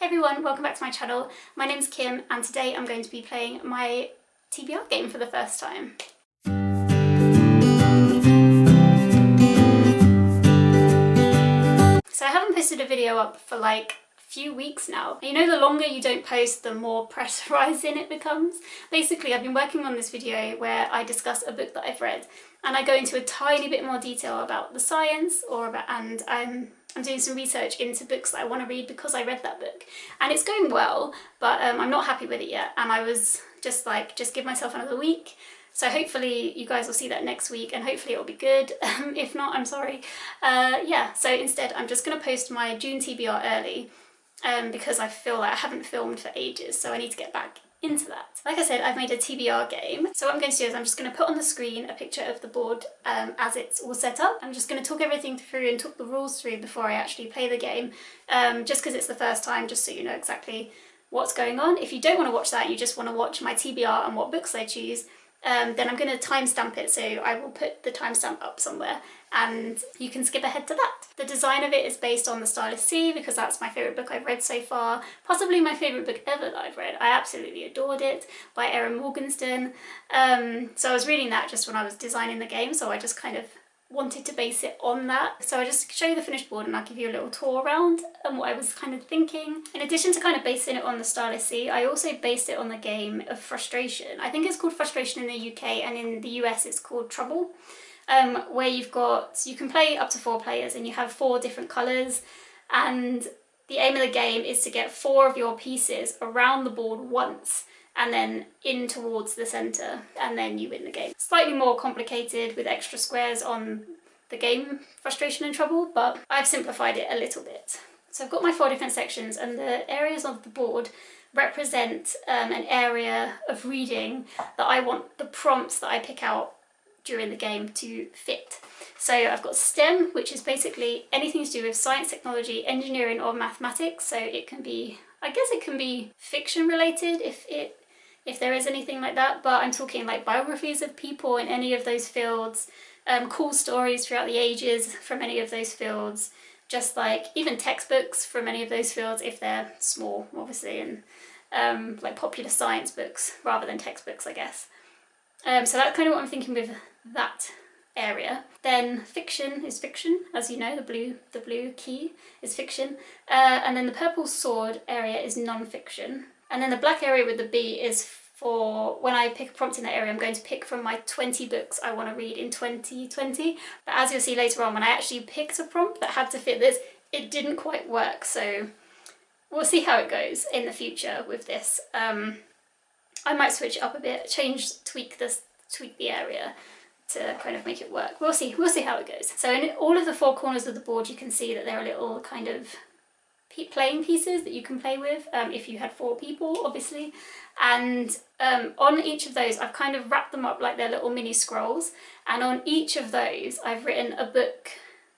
Hey everyone, welcome back to my channel. My name's Kim and today I'm going to be playing my TBR game for the first time. So I haven't posted a video up for like a few weeks now. You know, the longer you don't post, the more pressurizing it becomes. Basically, I've been working on this video where I discuss a book that I've read and I go into a tiny bit more detail about the science and I'm doing some research into books that I want to read because I read that book. And it's going well, but I'm not happy with it yet. And I was just like, just give myself another week. So hopefully you guys will see that next week and hopefully it'll be good. If not, I'm sorry. Yeah, so instead I'm just going to post my June TBR early because I feel like I haven't filmed for ages, so I need to get back into that. Like I said, I've made a TBR game. So what I'm going to do is I'm just going to put on the screen a picture of the board as it's all set up. I'm just going to talk everything through and talk the rules through before I actually play the game, just because it's the first time, just so you know exactly what's going on. If you don't want to watch that, you just want to watch my TBR and what books I choose, then I'm going to timestamp it, so I will put the timestamp up somewhere and you can skip ahead to that. The design of it is based on The Starless Sea because that's my favourite book I've read so far, possibly my favourite book ever that I've read. I absolutely adored it, by Erin Morgenstern. So I was reading that just when I was designing the game, so I just kind of wanted to base it on that. So I just show you the finished board and I'll give you a little tour around and what I was kind of thinking. In addition to kind of basing it on The Starless Sea, I also based it on the game of Frustration. I think it's called Frustration in the UK, and in the US it's called Trouble, where you can play up to 4 players and you have 4 different colours, and the aim of the game is to get 4 of your pieces around the board once and then in towards the centre, and then you win the game. Slightly more complicated with extra squares on the game Frustration and Trouble, but I've simplified it a little bit. So I've got my 4 different sections, and the areas of the board represent an area of reading that I want the prompts that I pick out during the game to fit. So I've got STEM, which is basically anything to do with science, technology, engineering or mathematics. So it can be, I guess it can be fiction related if there is anything like that, but I'm talking like biographies of people in any of those fields, cool stories throughout the ages from any of those fields, just like even textbooks from any of those fields if they're small, obviously, and like popular science books rather than textbooks, I guess. So that's kind of what I'm thinking with that area. Then fiction is fiction, as you know, the blue key is fiction, and then the purple sword area is non-fiction. And then the black area with the B is for when I pick a prompt in that area, I'm going to pick from my 20 books I want to read in 2020. But as you'll see later on, when I actually picked a prompt that had to fit this, it didn't quite work. So we'll see how it goes in the future with this. I might switch it up a bit, tweak the area to kind of make it work. We'll see how it goes. So in all of the 4 corners of the board, you can see that there are little kind of playing pieces that you can play with if you had 4 people, obviously. And on each of those, I've kind of wrapped them up like they're little mini scrolls. And on each of those, I've written a book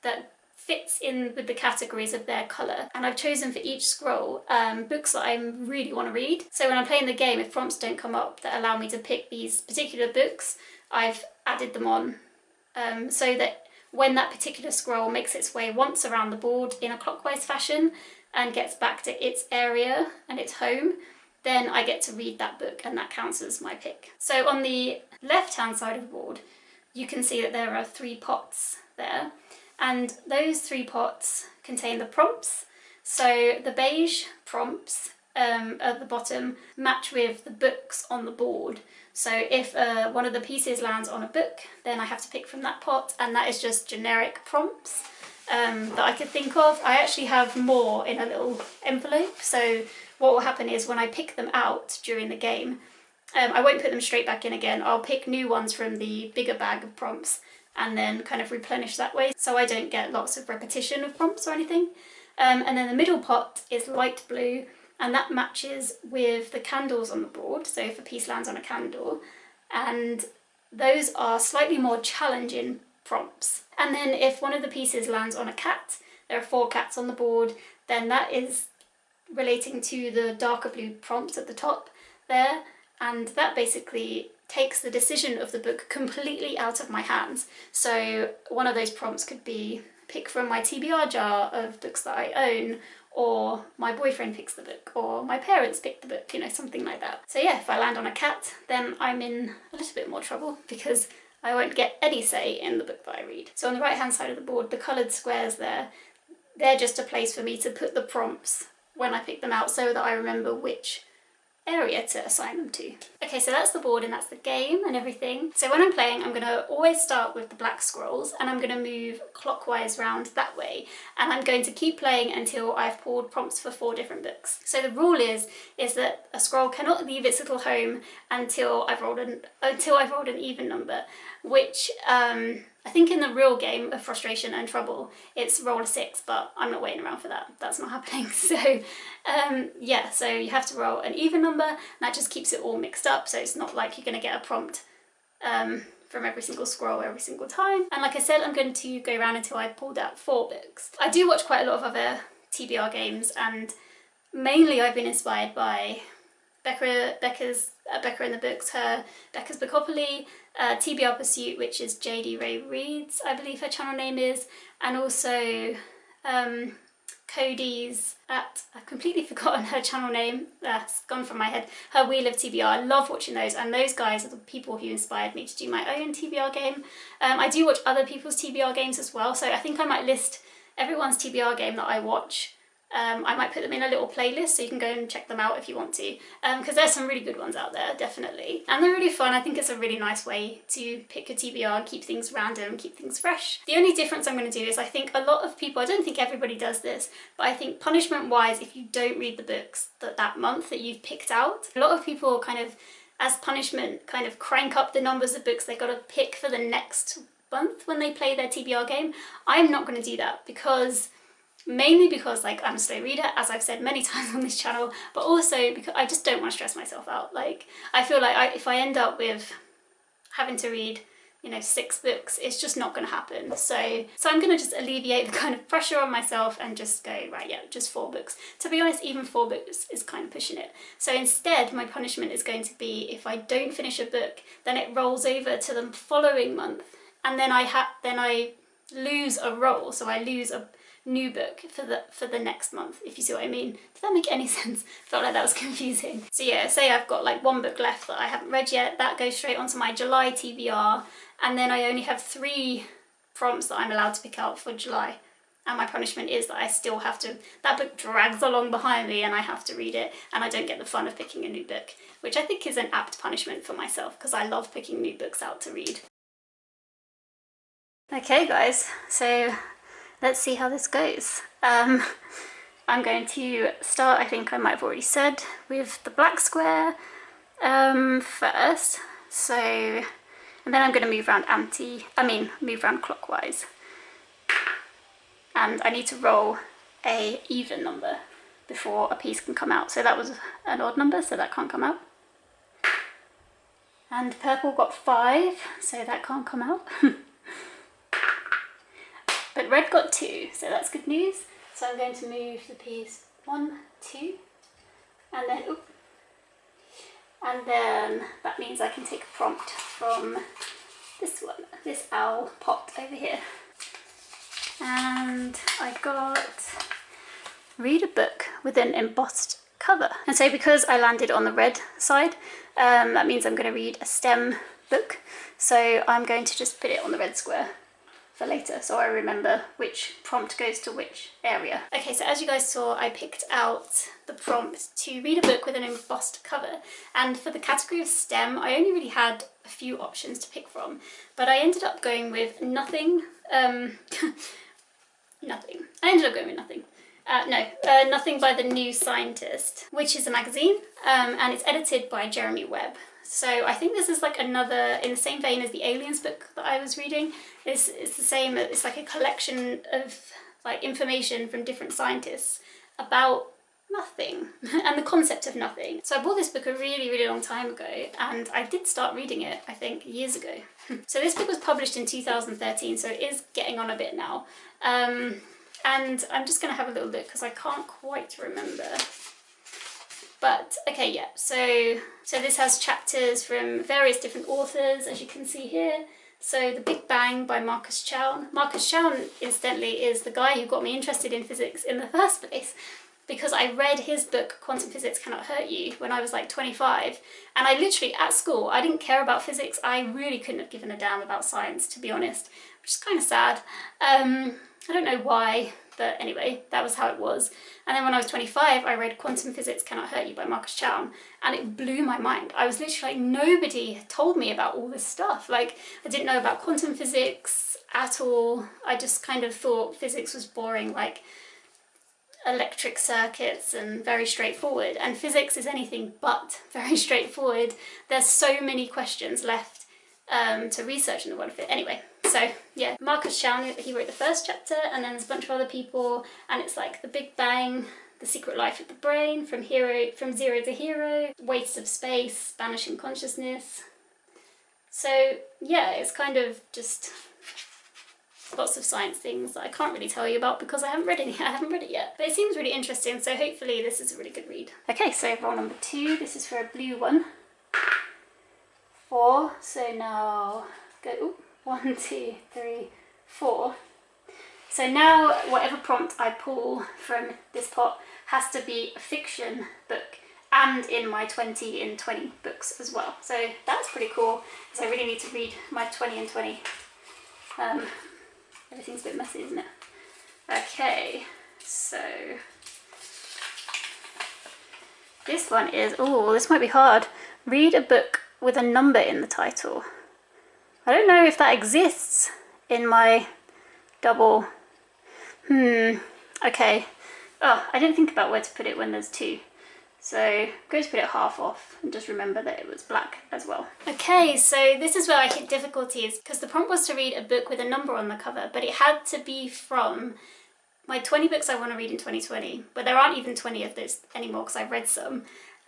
that fits in with the categories of their colour, and I've chosen for each scroll books that I really want to read. So when I'm playing the game, if prompts don't come up that allow me to pick these particular books, I've added them on so that when that particular scroll makes its way once around the board in a clockwise fashion and gets back to its area and its home, then I get to read that book and that counts as my pick. So on the left hand side of the board, you can see that there are 3 pots there. And those 3 pots contain the prompts. So the beige prompts at the bottom match with the books on the board. So if one of the pieces lands on a book, then I have to pick from that pot, and that is just generic prompts that I could think of. I actually have more in a little envelope. So what will happen is when I pick them out during the game, I won't put them straight back in again. I'll pick new ones from the bigger bag of prompts and then kind of replenish that way, so I don't get lots of repetition of prompts or anything. And then the middle pot is light blue, and that matches with the candles on the board, so if a piece lands on a candle, and those are slightly more challenging prompts. And then if one of the pieces lands on a cat, there are 4 cats on the board, then that is relating to the darker blue prompts at the top there, and that basically takes the decision of the book completely out of my hands. So one of those prompts could be pick from my TBR jar of books that I own, or my boyfriend picks the book, or my parents pick the book, you know, something like that. So yeah, if I land on a cat, then I'm in a little bit more trouble because I won't get any say in the book that I read. So on the right hand side of the board, the coloured squares there, they're just a place for me to put the prompts when I pick them out so that I remember which area to assign them to. Okay, so that's the board and that's the game and everything. So when I'm playing, I'm going to always start with the black scrolls and I'm going to move clockwise round that way, and I'm going to keep playing until I've pulled prompts for 4 different books. So the rule is that a scroll cannot leave its little home until I've rolled an even number, which I think in the real game of Frustration and Trouble, it's roll a 6, but I'm not waiting around for that. That's not happening. So yeah, so you have to roll an even number, and that just keeps it all mixed up. So it's not like you're going to get a prompt from every single scroll every single time. And like I said, I'm going to go around until I've pulled out 4 books. I do watch quite a lot of other TBR games, and mainly I've been inspired by Becca's Becca in the Books, Becca's Bookopoly, TBR Pursuit, which is JD Ray Reads, I believe her channel name is, and also Cody's, I've completely forgotten her channel name, that's gone from my head, her Wheel of TBR. I love watching those, and those guys are the people who inspired me to do my own TBR game. I do watch other people's TBR games as well, so I think I might list everyone's TBR game that I watch. I might put them in a little playlist so you can go and check them out if you want to, because there's some really good ones out there, definitely. And they're really fun. I think it's a really nice way to pick a TBR and keep things random, keep things fresh. The only difference I'm going to do is I think a lot of people, I don't think everybody does this, but I think punishment-wise, if you don't read the books that month that you've picked out, a lot of people kind of, as punishment, kind of crank up the numbers of books they've got to pick for the next month when they play their TBR game. I'm not going to do that mainly because like I'm a slow reader, as I've said many times on this channel, but also because I just don't want to stress myself out. Like I feel like if I end up with having to read, you know, 6 books, it's just not going to happen. So I'm going to just alleviate the kind of pressure on myself and just go, right, yeah, just 4 books. To be honest, even 4 books is kind of pushing it. So instead, my punishment is going to be if I don't finish a book, then it rolls over to the following month, and then I lose a roll, so I lose a new book for the next month, if you see what I mean. Did that make any sense? Felt like that was confusing. So yeah, say I've got like 1 book left that I haven't read yet, that goes straight onto my July TBR, and then I only have 3 prompts that I'm allowed to pick out for July. And my punishment is that I still have to, that book drags along behind me and I have to read it, and I don't get the fun of picking a new book, which I think is an apt punishment for myself because I love picking new books out to read. Okay guys, so let's see how this goes. I'm going to start, I think I might have already said, with the black square first. So, and then I'm going to move around move around clockwise. And I need to roll a even number before a piece can come out. So that was an odd number, so that can't come out. And purple got 5, so that can't come out. But red got 2, so that's good news. So I'm going to move the piece 1, 2, and then, oop. And then that means I can take a prompt from this one, this owl pot over here. And I got read a book with an embossed cover. And so because I landed on the red side, that means I'm going to read a STEM book. So I'm going to just put it on the red square for later, so I remember which prompt goes to which area. Okay, so as you guys saw, I picked out the prompt to read a book with an embossed cover, and for the category of STEM, I only really had a few options to pick from, but I ended up going with nothing. Nothing. I ended up going with nothing. Nothing by The New Scientist, which is a magazine, and it's edited by Jeremy Webb. So I think this is like another, in the same vein as the Aliens book that I was reading. It's the same, it's like a collection of like information from different scientists about nothing and the concept of nothing. So I bought this book a really, really long time ago, and I did start reading it, I think, years ago. So this book was published in 2013, so it is getting on a bit now. And I'm just going to have a little look because I can't quite remember. But okay, yeah, so this has chapters from various different authors, as you can see here. So The Big Bang by Marcus Chown. Marcus Chown, incidentally, is the guy who got me interested in physics in the first place. because I read his book, Quantum Physics Cannot Hurt You, when I was like 25, and I literally, at school, I didn't care about physics. I really couldn't have given a damn about science, to be honest, which is kind of sad. I don't know why, but anyway, that was how it was. And then when I was 25, I read Quantum Physics Cannot Hurt You by Marcus Chown, and it blew my mind. I was literally like, nobody had told me about all this stuff. Like, I didn't know about quantum physics at all. I just kind of thought physics was boring, like electric circuits and very straightforward, and physics is anything but very straightforward. There's so many questions left to research in the world of it. Anyway, so yeah, Marcus Chown, he wrote the first chapter, and then there's a bunch of other people, and it's like the Big Bang, the secret life of the brain, from zero to hero, wastes of space, vanishing consciousness. So yeah, it's kind of just lots of science things that I can't really tell you about because I haven't read it yet. But it seems really interesting, so hopefully this is a really good read. Okay, so roll number 2, this is for a blue one. 4, so now go 1, 2, 3, 4. So now whatever prompt I pull from this pot has to be a fiction book, and in my 20 in 20 books as well. So that's pretty cool, because I really need to read my 20 in 20. Everything's a bit messy, isn't it? Okay, so this one is, oh, this might be hard. Read a book with a number in the title. I don't know if that exists in my double. Okay. Oh, I didn't think about where to put it when there's 2. So I'm going to put it half off and just remember that it was black as well. Okay, so this is where I hit difficulties, because the prompt was to read a book with a number on the cover, but it had to be from my 20 books I want to read in 2020, but there aren't even 20 of those anymore because I've read some.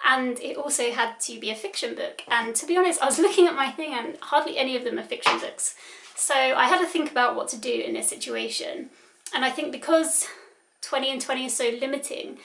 And it also had to be a fiction book. And to be honest, I was looking at my thing and hardly any of them are fiction books. So I had to think about what to do in this situation. And I think because 20 and 20 is so limiting,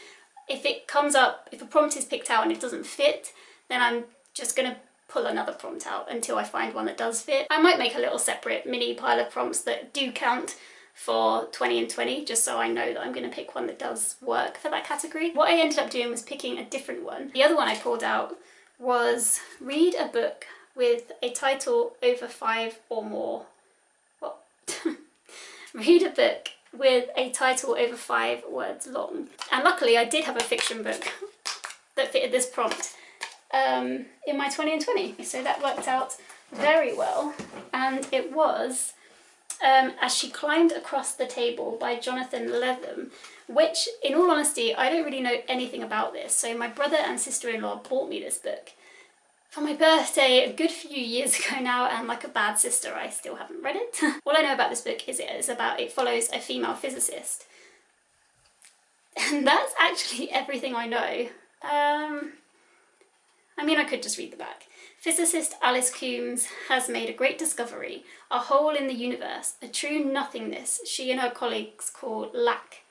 if it comes up, if a prompt is picked out and it doesn't fit, then I'm just going to pull another prompt out until I find one that does fit. I might make a little separate mini pile of prompts that do count for 20 and 20, just so I know that I'm going to pick one that does work for that category. What I ended up doing was picking a different one. The other one I pulled out was read a book with a title over 5 or more. What? Read a book with a title over 5 words long. And luckily I did have a fiction book that fitted this prompt in my 20 and 20. So that worked out very well. And it was As She Climbed Across the Table by Jonathan Lethem, which, in all honesty, I don't really know anything about this. So my brother and sister-in-law bought me this book for my birthday a good few years ago now, and like a bad sister, I still haven't read it. All I know about this book is it follows a female physicist. And that's actually everything I know. I mean, I could just read the back. Physicist Alice Coombs has made a great discovery, a hole in the universe, a true nothingness she and her colleagues call lack.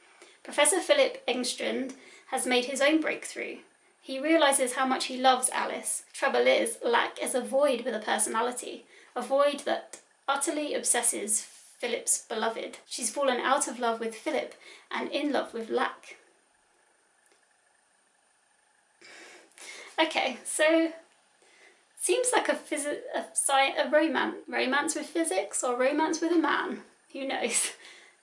Professor Philip Engstrand has made his own breakthrough. He realises how much he loves Alice. Trouble is, lack is a void with a personality, a void that utterly obsesses Philip's beloved. She's fallen out of love with Philip and in love with lack. Okay, so seems like a romance with physics, or romance with a man. Who knows?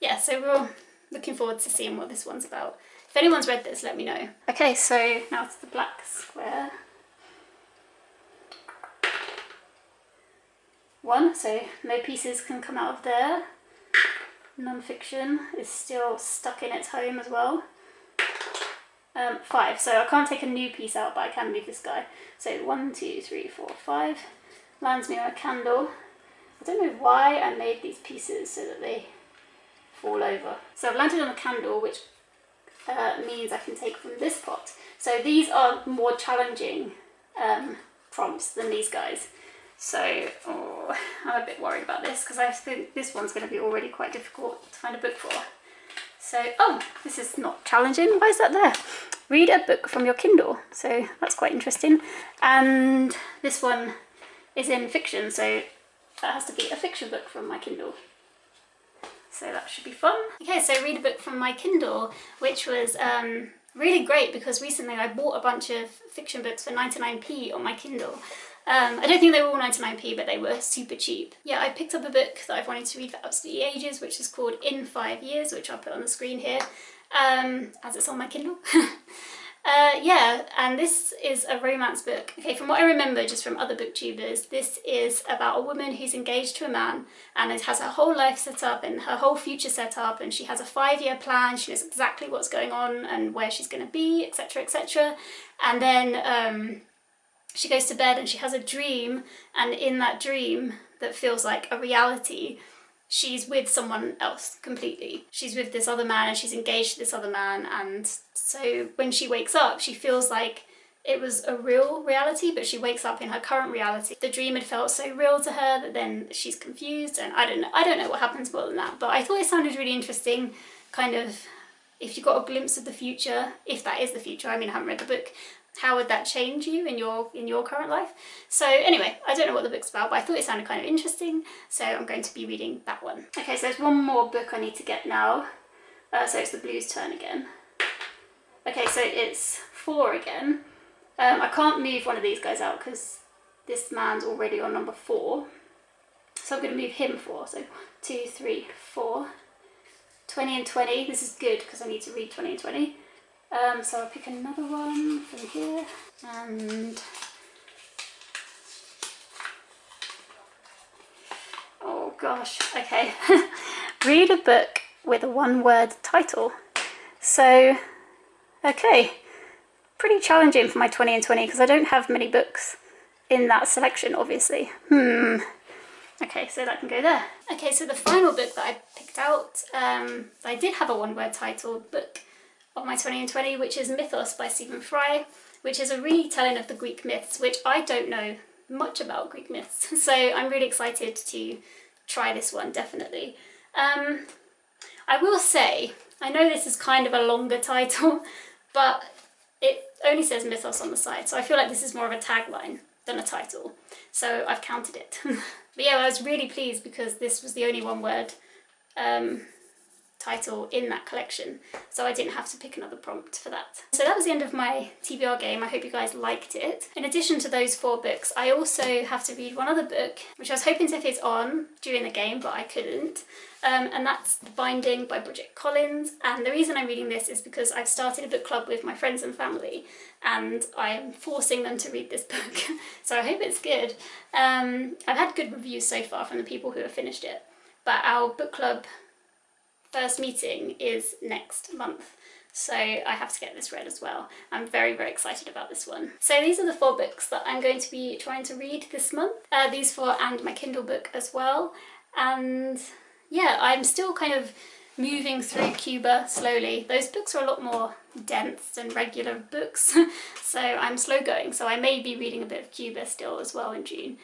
Yeah, so we're looking forward to seeing what this one's about. If anyone's read this, let me know. Okay, so now it's the black square. 1, so no pieces can come out of there. Non-fiction is still stuck in its home as well. 5, so I can't take a new piece out, but I can move this guy. So 1, 2, 3, 4, 5. Lands me on a candle. I don't know why I made these pieces so that they fall over. So I've landed on a candle, which means I can take from this pot. So these are more challenging prompts than these guys. So I'm a bit worried about this, because I think this one's going to be already quite difficult to find a book for. So, oh, this is not challenging. Why is that there? Read a book from your Kindle. So that's quite interesting. And this one is in fiction, so that has to be a fiction book from my Kindle. So that should be fun. Okay, so read a book from my Kindle, which was really great because recently I bought a bunch of fiction books for 99p on my Kindle. I don't think they were all 99p, but they were super cheap. Yeah, I picked up a book that I've wanted to read for absolutely ages, which is called In 5 Years, which I'll put on the screen here, as it's on my Kindle. Yeah, and this is a romance book. Okay, from what I remember just from other booktubers, this is about a woman who's engaged to a man and has her whole life set up and her whole future set up, and she has a 5-year plan. She knows exactly what's going on and where she's going to be, etc, etc. And then she goes to bed and she has a dream, and in that dream that feels like a reality, she's with someone else completely. She's with this other man and she's engaged to this other man, and so when she wakes up she feels like it was a real reality, but she wakes up in her current reality. The dream had felt so real to her that then she's confused, and I don't know what happens more than that, but I thought it sounded really interesting, kind of if you got a glimpse of the future, if that is the future. I mean, I haven't read the book. How would that change you in your current life? So anyway, I don't know what the book's about, but I thought it sounded kind of interesting, so I'm going to be reading that one. Okay, so there's one more book I need to get now. So it's The Blues turn again. Okay, so it's 4 again. I can't move one of these guys out because this man's already on number 4. So I'm going to move him 4. So 1, 2, 3, 4. 20 and 20. This is good because I need to read 20 and 20. So I'll pick another one from here, and oh gosh, okay. Read a book with a 1-word title. So, okay, pretty challenging for my 20 and 20 because I don't have many books in that selection, obviously. Okay, so that can go there. Okay, so the final book that I picked out, I did have a 1-word title book of my 20 and 20, which is Mythos by Stephen Fry, which is a retelling of the Greek myths, which I don't know much about Greek myths, so I'm really excited to try this one, definitely. I will say, I know this is kind of a longer title, but it only says Mythos on the side, so I feel like this is more of a tagline than a title, so I've counted it. But yeah, I was really pleased because this was the only 1-word title in that collection, so I didn't have to pick another prompt for that. So that was the end of my TBR game. I hope you guys liked it. In addition to those 4 books, I also have to read one other book, which I was hoping to fit on during the game, but I couldn't, and that's The Binding by Bridget Collins. And the reason I'm reading this is because I've started a book club with my friends and family, and I'm forcing them to read this book, so I hope it's good. I've had good reviews so far from the people who have finished it, but our book club first meeting is next month, so I have to get this read as well. I'm very, very excited about this one. So these are the 4 books that I'm going to be trying to read this month. These 4 and my Kindle book as well. And yeah, I'm still kind of moving through Cuba slowly. Those books are a lot more dense than regular books, so I'm slow going. So I may be reading a bit of Cuba still as well in June.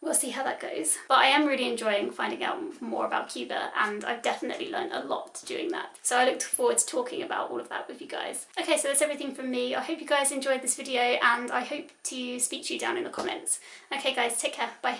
We'll see how that goes. But I am really enjoying finding out more about Cuba, and I've definitely learned a lot doing that. So I look forward to talking about all of that with you guys. Okay, so that's everything from me. I hope you guys enjoyed this video, and I hope to speak to you down in the comments. Okay guys, take care, bye.